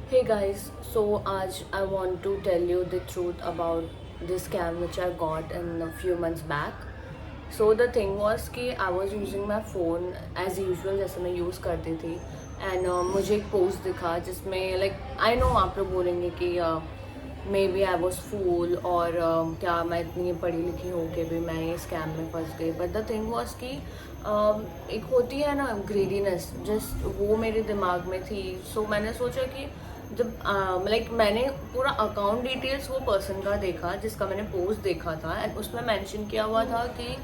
Hey guys, so I want to tell you the truth about this scam which I got in a few months back. So the thing was कि I was using my phone as usual जैसे मैं use करती थी and मुझे एक post दिखा जिसमें like I know आप लोग बोलेंगे कि मे बी आई वॉज फूल और क्या मैं इतनी पढ़ी लिखी हूँ कि भी मैं ये स्कैम में फंस गई बट द थिंग वॉज कि एक होती है ना ग्रीडीनेस जस्ट वो मेरे दिमाग में थी सो मैंने सोचा कि जब लाइक मैंने पूरा अकाउंट डिटेल्स वो पर्सन का देखा जिसका मैंने पोस्ट देखा था एंड उसमें मेंशन किया हुआ था कि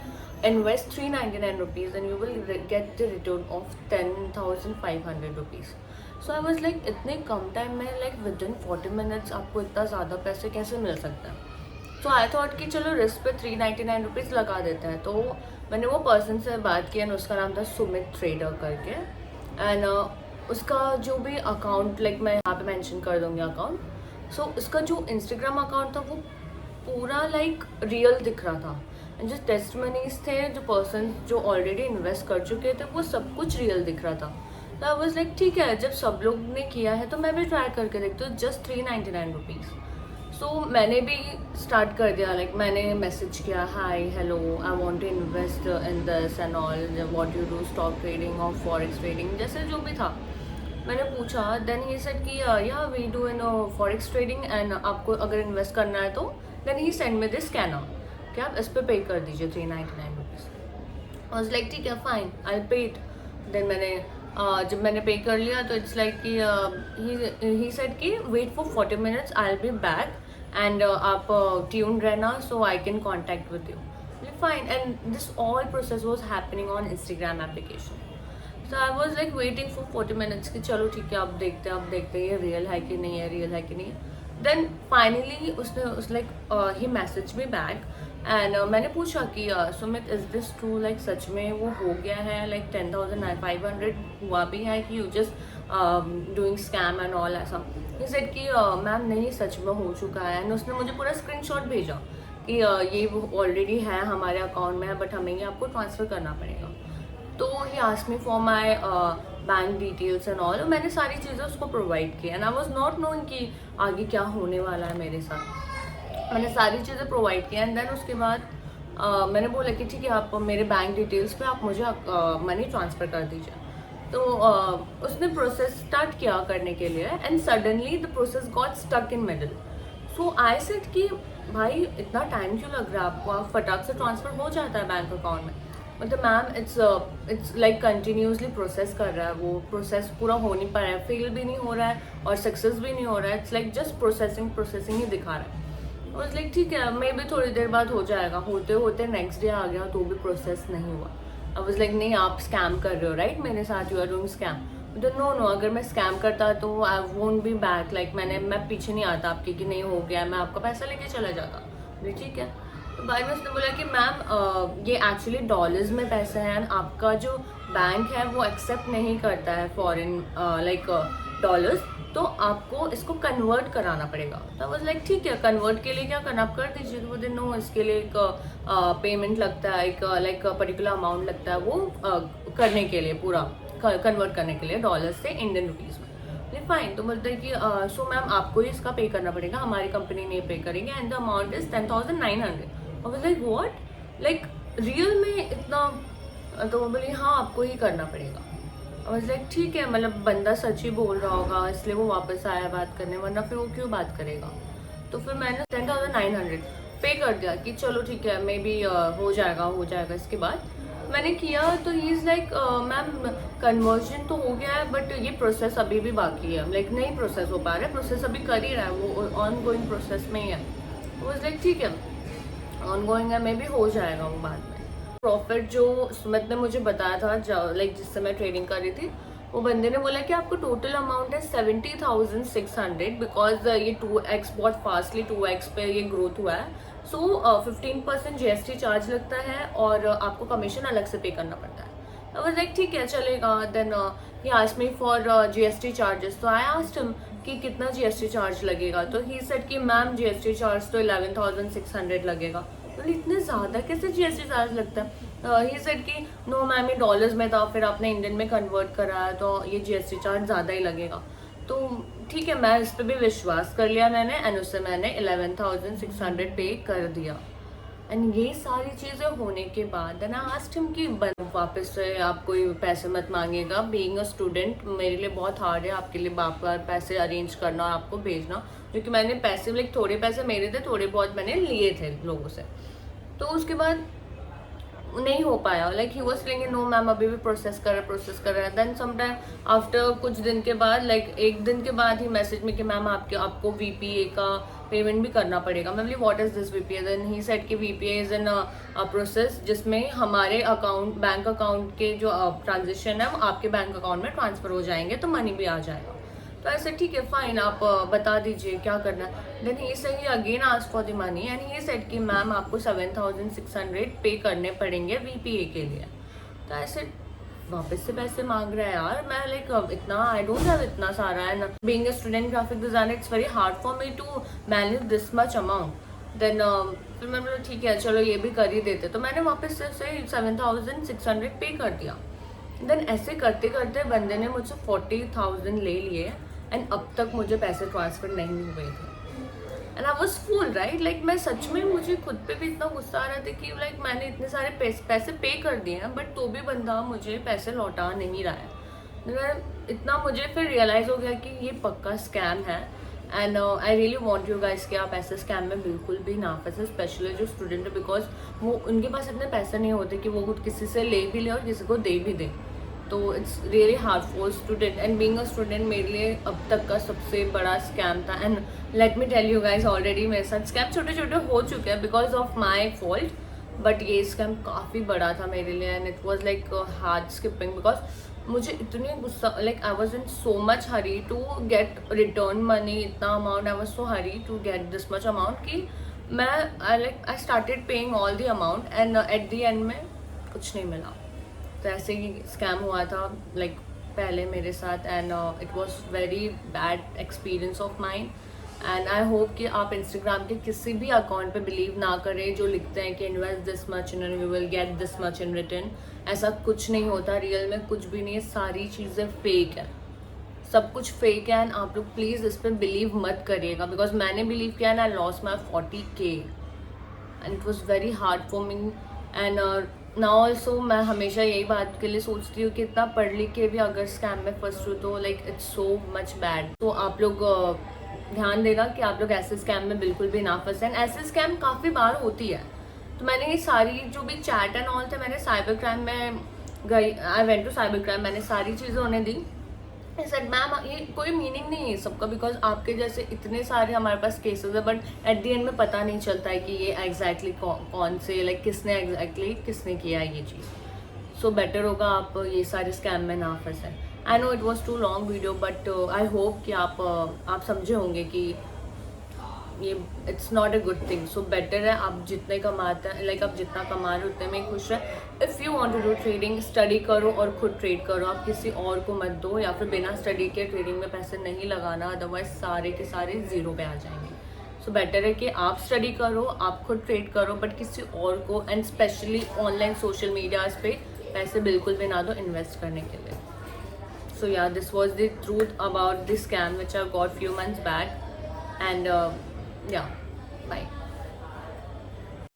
invest 399 rupees and you will get the return of 10,500 rupees. So I was like इतने कम टाइम में लाइक विद इन 40 मिनट्स आपको इतना ज़्यादा पैसे कैसे मिल सकता है. सो आई थॉट कि चलो रिस्क पे 399 रुपीज़ लगा देते हैं. तो मैंने वो पर्सन से बात की एंड उसका नाम था सुमित ट्रेडर करके एंड उसका जो भी अकाउंट लाइक मैं यहाँ पे मेंशन कर दूँगी अकाउंट. सो उसका जो इंस्टाग्राम अकाउंट था वो पूरा लाइक रियल दिख रहा था एंड जो टेस्टमनीज थे जो पर्सन जो ऑलरेडी इन्वेस्ट कर चुके थे वो सब कुछ रियल दिख रहा था. तो आई वॉज लाइक ठीक है जब सब लोग ने किया है तो मैं भी ट्राई करके देखती हूँ जस्ट 399 रुपीज़. सो मैंने भी स्टार्ट कर दिया लाइक मैंने मैसेज किया hi hello I want to invest in this and all what you do stock trading और फॉरेक्स ट्रेडिंग जैसे जो भी था मैंने पूछा. देन ही सेड कि या we do in forex trading and आपको अगर इन्वेस्ट करना है तो then he send me this scanner कि आप इस पर पे कर दीजिए 399 रुपीज़. आई वाज लाइक ठीक है फाइन आई पे इट. देन मैंने जब मैंने पे कर लिया तो इट्स लाइक कि ही सेड कि wait for 40 minutes I will be back and आप ट्यून रहना so I can contact with you fine and this all process was happening on Instagram application. So I was like waiting for 40 minutes कि चलो ठीक है अब देखते हैं ये रियल है कि नहीं है रियल है कि नहीं है. देन फाइनली उसने उस like he message me back and मैंने पूछा कि Sumit is this true like such में वो हो गया है लाइक 10,500 हुआ भी है कि you just doing scam and all ऐसा. ही सेड कि मैम नहीं सच में हो चुका है एंड उसने मुझे पूरा स्क्रीनशॉट भेजा कि ये ऑलरेडी है हमारे अकाउंट में है बट हमें ये आपको ट्रांसफ़र करना पड़ेगा. तो ही asked me for my bank details and all. मैंने सारी चीज़ें उसको प्रोवाइड की and I was not knowing कि आगे क्या होने वाला है मेरे साथ. मैंने सारी चीज़ें प्रोवाइड की एंड देन उसके बाद मैंने बोला कि ठीक है आप मेरे बैंक डिटेल्स पे आप मुझे मनी ट्रांसफ़र कर दीजिए. तो उसने प्रोसेस स्टार्ट किया करने के लिए and suddenly the process got stuck in middle. So I said कि भाई इतना टाइम क्यों लग रहा है आपको आप फटाक से ट्रांसफ़र हो जाता है बैंक अकाउंट में. मतलब ma'am it's like continuously process कर रहा है वो प्रोसेस पूरा हो नहीं पा रहा है फेल भी नहीं हो रहा है और सक्सेस भी नहीं हो रहा है. इट्स लाइक जस्ट प्रोसेसिंग ही दिखा रहा है. और लाइक ठीक है मे भी थोड़ी देर बाद हो जाएगा. होते होते नेक्स्ट डे आ गया तो भी प्रोसेस नहीं हुआ. आई वाज लाइक नहीं आप स्कैम कर रहे हो राइट मेरे साथ यू आर डूइंग स्कैम. तो नो अगर मैं स्कैम करता तो I won't be back like मैं पीछे नहीं आता आपके कि नहीं हो गया मैं आपका पैसा लेके चला जाता. ठीक है. तो बाद में उसने बोला कि मैम ये एक्चुअली डॉलर्स में पैसे हैं एंड आपका जो बैंक है वो एक्सेप्ट नहीं करता है फॉरेन लाइक डॉलर्स तो आपको इसको कन्वर्ट कराना पड़ेगा. तो वाज लाइक ठीक है कन्वर्ट के लिए क्या करना आप कर दीजिए. तो बोलते नो इसके लिए एक पेमेंट लगता है एक लाइक पर्टिकुलर अमाउंट लगता है वो करने के लिए पूरा कन्वर्ट करने के लिए डॉलर से इंडियन रुपीज़ में. फाइन. तो बोलते हैं कि सो मैम आपको ही इसका पे करना पड़ेगा हमारी कंपनी नहीं पे करेंगे एंड द अमाउंट इज 10,900. और लाइक व्हाट लाइक रियल में इतना. तो वो बोली हाँ आपको ही करना पड़ेगा. और लाइक ठीक है मतलब बंदा सच ही बोल रहा होगा इसलिए वो वापस आया बात करने वरना फिर वो क्यों बात करेगा. तो फिर मैंने 10,900 पे कर दिया कि चलो ठीक है मे बी हो जाएगा. इसके बाद मैंने किया तो he is like ma'am conversion तो हो गया है बट ये प्रोसेस अभी भी बाकी है लाइक नहीं प्रोसेस हो पा रहा है प्रोसेस अभी कर ही रहा है वो ऑन गोइंग प्रोसेस में ही है. वो इज़ लाइक ठीक है ऑन गोइंग है मे बी हो जाएगा वो बाद में. प्रॉफिट जो सुमित ने मुझे बताया था लाइक जिससे मैं ट्रेडिंग कर रही थी वो बंदे ने बोला कि आपको टोटल अमाउंट है 70,600 बिकॉज ये 2x बहुत फास्टली 2x पे ये ग्रोथ हुआ है. सो 15% GST चार्ज लगता है और आपको कमीशन अलग से पे करना पड़ता है. आई वाज लाइक ठीक है चलेगा. Then he asked me for GST charges. तो आई आस्क्ड हिम कि कितना GST चार्ज लगेगा. तो ही सेड कि मैम GST चार्ज तो 11,600 लगेगा. तो इतने ज़्यादा कैसे GST चार्ज लगता है. ही सेड कि नो मैम ये डॉलर्स में था फिर आपने इंडियन में कन्वर्ट करा है तो ये GST चार्ज ज़्यादा ही लगेगा. तो ठीक है, मैं इस पर भी विश्वास कर लिया मैंने, एंड उससे मैंने 11,600 पे कर दिया। एंड ये सारी चीज़ें होने के बाद ना आस्क्ड हिम कि वापस से आप कोई पैसे मत मांगेगा। बीइंग अ स्टूडेंट मेरे लिए बहुत हार्ड है आपके लिए बार बार पैसे अरेंज करना और आपको भेजना, क्योंकि मैंने पैसे लाइक थोड़े पैसे मेरे थे, थोड़े बहुत मैंने लिए थे लोगों से। तो उसके बाद नहीं हो पाया, like he was saying no ma'am अभी भी प्रोसेस कर रहा है। देन समटाइम आफ्टर कुछ दिन के बाद, लाइक एक दिन के बाद ही मैसेज में कि मैम आपको वीपीए का पेमेंट भी करना पड़ेगा। मैं बोली what is this VPA? Then he said कि वीपीए इज एन प्रोसेस जिसमें हमारे अकाउंट, बैंक अकाउंट के जो ट्रांजेक्शन है वो आपके बैंक अकाउंट में ट्रांसफर हो जाएंगे, तो मनी भी आ जाएगा। तो ऐसे ठीक है फाइन, आप बता दीजिए क्या करना है। Then he said again ask for the money and he said कि मैम आपको 7,600 पे करने पड़ेंगे वीपीए के लिए। तो ऐसे वापस से पैसे मांग रहा है यार। मैं लाइक इतना आई डोंट हैव इतना सारा, and being a student graphic designer it's very hard for me to manage this much amount. Then फिर मैंने बोला ठीक है चलो ये भी कर ही देते, तो मैंने वापस से 7,600 पे कर दिया। देन ऐसे करते करते बंदे ने मुझसे 40,000 ले लिए, एंड अब तक मुझे पैसे ट्रांसफर नहीं हुए थे। And I was full right, like मैं सच में, मुझे खुद पे भी इतना गुस्सा आ रहा था कि लाइक मैंने इतने सारे पैसे पे कर दिए हैं, बट तो भी बंदा मुझे पैसे लौटा नहीं रहा है। इतना मुझे फिर रियलाइज़ हो गया कि ये पक्का स्कैम है। And I really want you guys कि आप ऐसे स्कैम में बिल्कुल भी ना फंसे, स्पेशली जो स्टूडेंट है, बिकॉज वो उनके पास इतने पैसे नहीं होते कि वो खुद किसी से ले भी ले और किसी को दे भी दे। तो it's really hard for student, and being a student मेरे लिए अब तक का सबसे बड़ा स्कैम था। And let me tell you guys, already मेरे साथ स्कैम छोटे छोटे हो चुके हैं because of my fault, but ये स्कैम काफ़ी बड़ा था मेरे लिए। And it was like hard skipping because मुझे इतनी गुस्सा, like I was in so much hurry to get return money, इतना amount, I was so hurry to get this much amount कि मैं I started paying all the amount, and at the end में कुछ नहीं मिला। तो ऐसे ही scam हुआ था लाइक पहले मेरे साथ, and it was very bad experience of mind. And I hope कि आप इंस्टाग्राम के किसी भी अकाउंट पे बिलीव ना करें जो लिखते हैं कि invest this much in you will get this much in return. ऐसा कुछ नहीं होता, रियल में कुछ भी नहीं है, सारी चीज़ें फेक है, सब कुछ फेक है। एंड आप लोग प्लीज़ इस पर बिलीव मत करिएगा, बिकॉज मैंने बिलीव किया and I loss my 40K and it was very hard for me. And now also मैं हमेशा यही बात के लिए सोचती हूँ कि इतना पढ़ लिख के भी अगर स्कैम में फंस हूँ तो like it's so much bad. तो आप लोग ध्यान देना कि आप लोग ऐसे स्कैम में बिल्कुल भी ना फंसें। ऐसे स्कैम काफ़ी बार होती है। तो मैंने ये सारी जो भी चैट एंड ऑल थे, मैंने साइबर क्राइम में गई, I went to cyber crime, मैंने सारी चीज़ें उन्हें दी। सर मैम ये कोई मीनिंग नहीं है सबका, बिकॉज आपके जैसे इतने सारे हमारे पास केसेस है, बट एट द एंड में पता नहीं चलता है कि ये एग्जैक्टली कौन से, लाइक किसने एग्जैक्टली किसने किया है ये चीज़। सो बेटर होगा आप ये सारे स्कैम में ना फंसे। I know it was too long video, but I hope कि आप समझे होंगे कि ये it's not a good thing. So better है आप जितने कमाते हैं, लाइक आप जितना कमा रहे हो उतने में खुश रहे। If you want to do trading, study करो और खुद ट्रेड करो, आप किसी और को मत दो, या फिर बिना स्टडी के ट्रेडिंग में पैसे नहीं लगाना, अदरवाइज सारे के सारे ज़ीरो पे आ जाएंगे। सो बेटर है कि आप स्टडी करो, आप खुद ट्रेड करो, बट किसी और को, and specially online social medias पे पैसे बिल्कुल भी ना दो इन्वेस्ट करने के लिए। So yeah, this was the truth about the scam which I got few months back, and yeah.